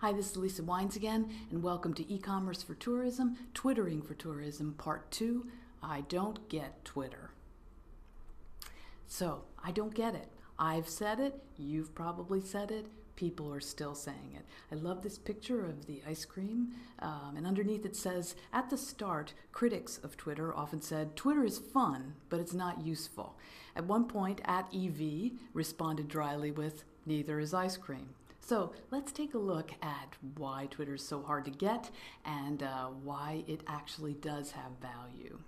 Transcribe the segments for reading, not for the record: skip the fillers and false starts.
Hi, this is Lisa Wines again, and welcome to E-commerce for Tourism, Twittering for Tourism, Part 2, I Don't Get Twitter. So, I don't get it. I've said it, you've probably said it, people are still saying it. I love this picture of the ice cream, and underneath it says, at the start, critics of Twitter often said, Twitter is fun, but it's not useful. At one point, @EV responded dryly with, neither is ice cream. So let's take a look at why Twitter is so hard to get and why it actually does have value.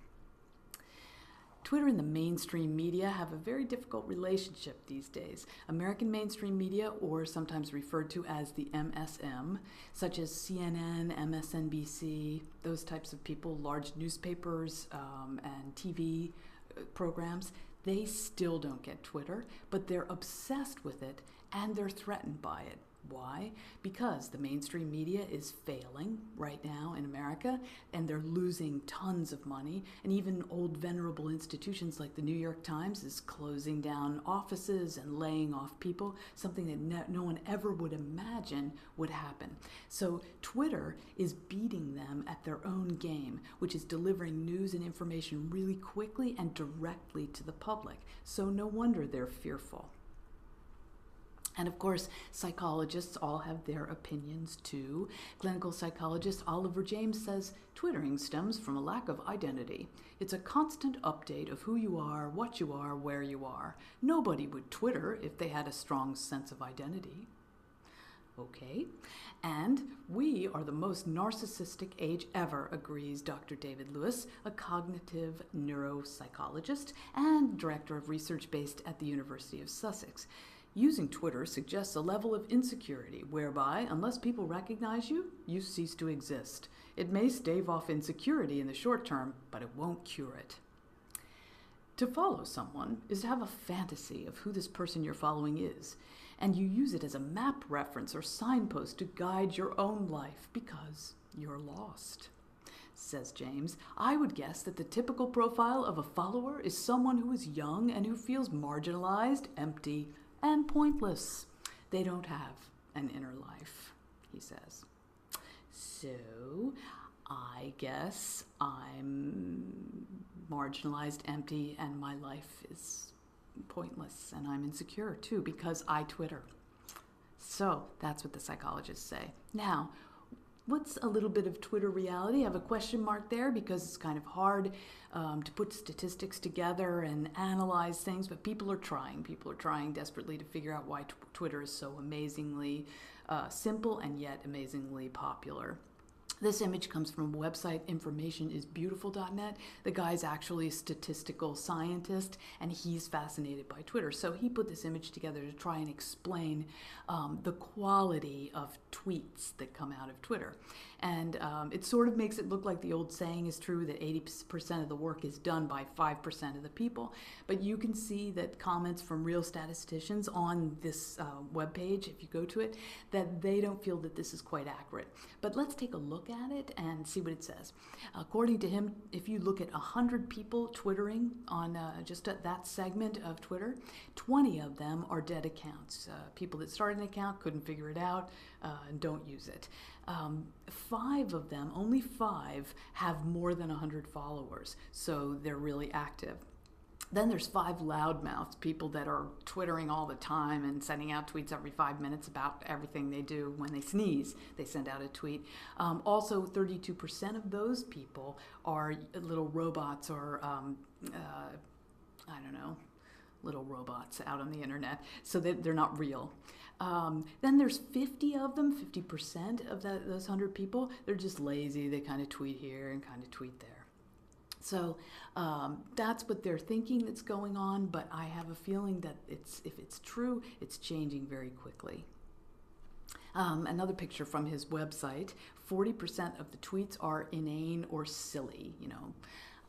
Twitter and the mainstream media have a very difficult relationship these days. American mainstream media, or sometimes referred to as the MSM, such as CNN, MSNBC, those types of people, large newspapers and TV programs, they still don't get Twitter, but they're obsessed with it and they're threatened by it. Why? Because the mainstream media is failing right now in America and they're losing tons of money, and even old venerable institutions like the New York Times is closing down offices and laying off people, something that no one ever would imagine would happen. So Twitter is beating them at their own game, which is delivering news and information really quickly and directly to the public. So no wonder they're fearful. And of course, psychologists all have their opinions too. Clinical psychologist Oliver James says, Twittering stems from a lack of identity. It's a constant update of who you are, what you are, where you are. Nobody would Twitter if they had a strong sense of identity. Okay, and we are the most narcissistic age ever, agrees Dr. David Lewis, a cognitive neuropsychologist and director of research based at the University of Sussex. Using Twitter suggests a level of insecurity whereby, unless people recognize you, you cease to exist. It may stave off insecurity in the short term, but it won't cure it. To follow someone is to have a fantasy of who this person you're following is, and you use it as a map reference or signpost to guide your own life because you're lost. Says James, I would guess that the typical profile of a follower is someone who is young and who feels marginalized, empty, and pointless. They don't have an inner life, he says. So, I guess I'm marginalized, empty, and my life is pointless, and I'm insecure too because I Twitter. So, that's what the psychologists say. Now, what's a little bit of Twitter reality? I have a question mark there because it's kind of hard to put statistics together and analyze things, but people are trying. People are trying desperately to figure out why Twitter is so amazingly simple and yet amazingly popular. This image comes from a website, informationisbeautiful.net. The guy's actually a statistical scientist, and he's fascinated by Twitter. So he put this image together to try and explain the quality of tweets that come out of Twitter. And it sort of makes it look like the old saying is true that 80% of the work is done by 5% of the people. But you can see that comments from real statisticians on this webpage, if you go to it, that they don't feel that this is quite accurate. But let's take a look at it and see what it says. According to him, if you look at 100 people Twittering on just that segment of Twitter, 20 of them are dead accounts. People that started an account, couldn't figure it out, and don't use it. 5 of them, only 5, have more than 100 followers, so they're really active. Then there's 5 loudmouths, people that are Twittering all the time and sending out tweets every 5 minutes about everything they do. When they sneeze, they send out a tweet. Also, 32% of those people are little robots or, I don't know, little robots out on the internet, so they're not real. Then there's 50 of them, 50% of those 100 people, they're just lazy. They kind of tweet here and kind of tweet there. So that's what they're thinking that's going on, but I have a feeling that if it's true, it's changing very quickly. Another picture from his website, 40% of the tweets are inane or silly,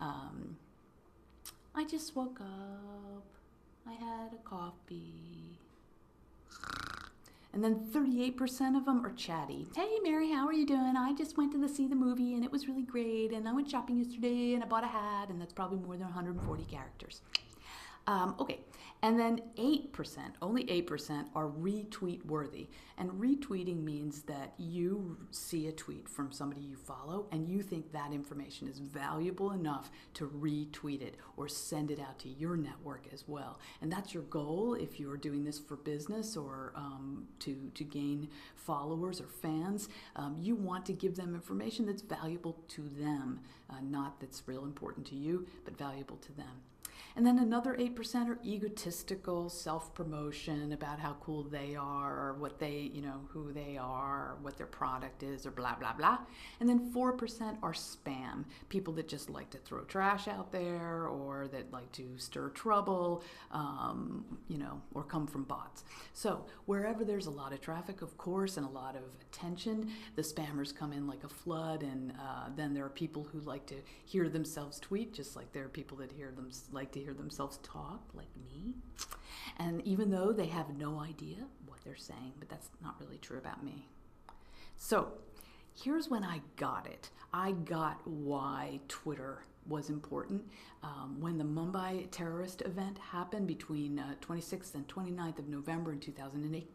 I just woke up, I had a coffee. And then 38% of them are chatty. Hey, Mary, how are you doing? I just went to see the movie and it was really great. And I went shopping yesterday and I bought a hat, and that's probably more than 140 characters. Okay, and then 8%, only 8% are retweet worthy. And retweeting means that you see a tweet from somebody you follow and you think that information is valuable enough to retweet it or send it out to your network as well. And that's your goal if you're doing this for business or to gain followers or fans. You want to give them information that's valuable to them, not that's real important to you, but valuable to them. And then another 8% are egotistical self-promotion about how cool they are or what they, who they are, or what their product is, or blah, blah, blah. And then 4% are spam, people that just like to throw trash out there or that like to stir trouble, or come from bots. So wherever there's a lot of traffic, of course, and a lot of attention, the spammers come in like a flood, and then there are people who like to hear themselves tweet, just like there are people that like to hear themselves talk, like me. And even though they have no idea what they're saying, but that's not really true about me. So here's when I got it. I got why Twitter was important. When the Mumbai terrorist event happened between 26th and 29th of November in 2008,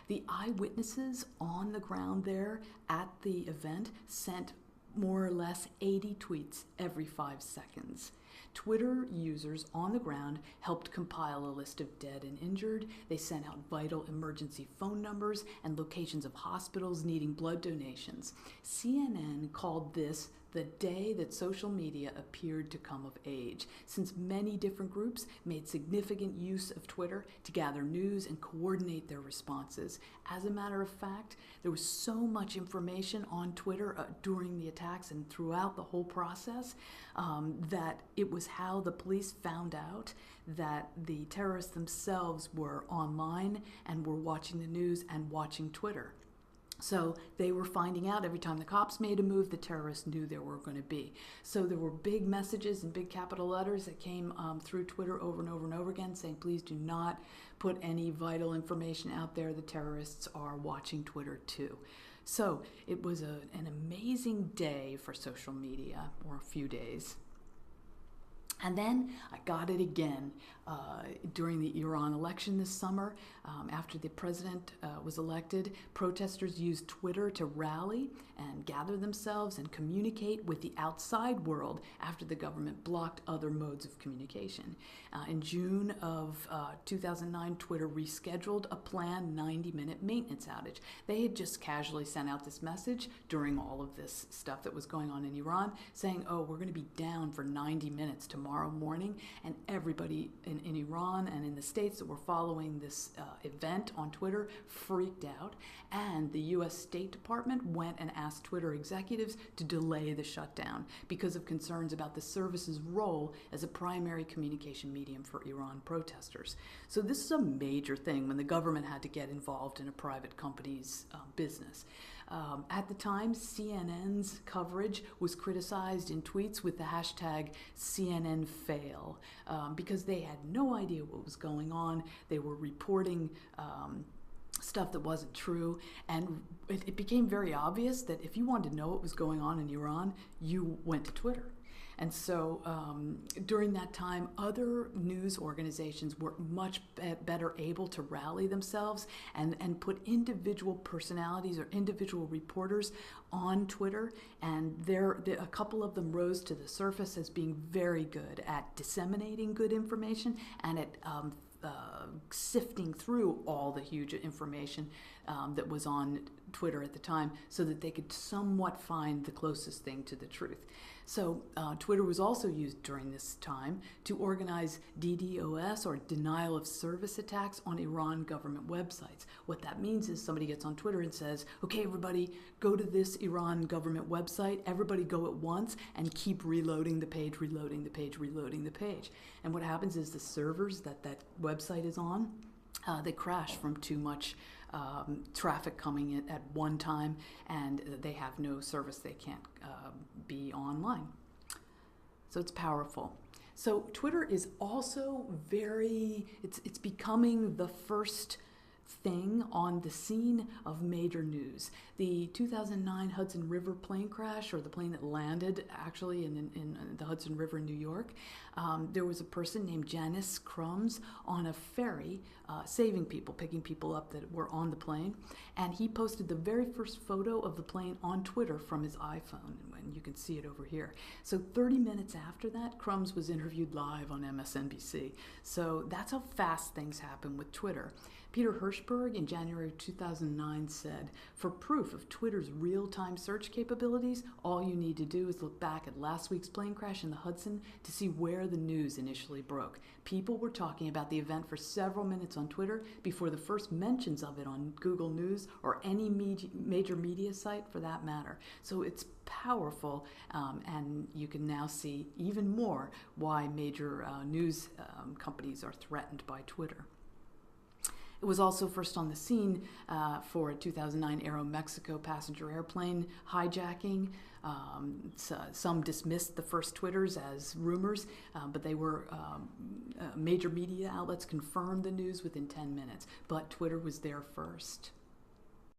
the eyewitnesses on the ground there at the event sent more or less 80 tweets every 5 seconds. Twitter users on the ground helped compile a list of dead and injured. They sent out vital emergency phone numbers and locations of hospitals needing blood donations. CNN called this the day that social media appeared to come of age, since many different groups made significant use of Twitter to gather news and coordinate their responses. As a matter of fact, there was so much information on Twitter during the attacks and throughout the whole process that it was how the police found out that the terrorists themselves were online and were watching the news and watching Twitter. So they were finding out every time the cops made a move, the terrorists knew there were going to be. So there were big messages in big capital letters that came through Twitter over and over and over again saying, please do not put any vital information out there. The terrorists are watching Twitter too. So it was an amazing day for social media, or a few days. And then I got it again during the Iran election this summer. After the president was elected, protesters used Twitter to rally and gather themselves and communicate with the outside world after the government blocked other modes of communication. In June of 2009, Twitter rescheduled a planned 90-minute maintenance outage. They had just casually sent out this message during all of this stuff that was going on in Iran, saying, oh, we're going to be down for 90 minutes tomorrow morning. And everybody in Iran and in the States that were following this event on Twitter freaked out. And the U.S. State Department went and asked Twitter executives to delay the shutdown because of concerns about the service's role as a primary communication medium for Iran protesters. So this is a major thing when the government had to get involved in a private company's business. At the time, CNN's coverage was criticized in tweets with the hashtag CNNFail because they had no idea what was going on. They were reporting stuff that wasn't true, and it became very obvious that if you wanted to know what was going on in Iran, you went to Twitter. And so during that time, other news organizations were much better able to rally themselves and put individual personalities or individual reporters on Twitter. And a couple of them rose to the surface as being very good at disseminating good information and at sifting through all the huge information that was on Twitter at the time so that they could somewhat find the closest thing to the truth. So Twitter was also used during this time to organize DDoS, or denial of service attacks, on Iran government websites. What that means is somebody gets on Twitter and says, okay, everybody, go to this Iran government website, everybody go at once, and keep reloading the page, reloading the page, reloading the page. And what happens is the servers that website is on, they crash from too much traffic coming in at one time, and they have no service. They can't be online. So it's powerful. So Twitter is also it's becoming the first thing on the scene of major news. The 2009 Hudson River plane crash, or the plane that landed actually in the Hudson River in New York, There was a person named Janice Crumbs on a ferry saving people, picking people up that were on the plane. And he posted the very first photo of the plane on Twitter from his iPhone. And you can see it over here. So 30 minutes after that, Crumbs was interviewed live on MSNBC. So that's how fast things happen with Twitter. Peter Hirschberg in January 2009 said, "For proof of Twitter's real-time search capabilities, all you need to do is look back at last week's plane crash in the Hudson to see where the news initially broke. People were talking about the event for several minutes on Twitter before the first mentions of it on Google News or any major media site for that matter." So it's powerful, and you can now see even more why major news companies are threatened by Twitter. It was also first on the scene for a 2009 Aeromexico passenger airplane hijacking. Some dismissed the first Twitters as rumors, but they were major media outlets confirmed the news within 10 minutes. But Twitter was there first.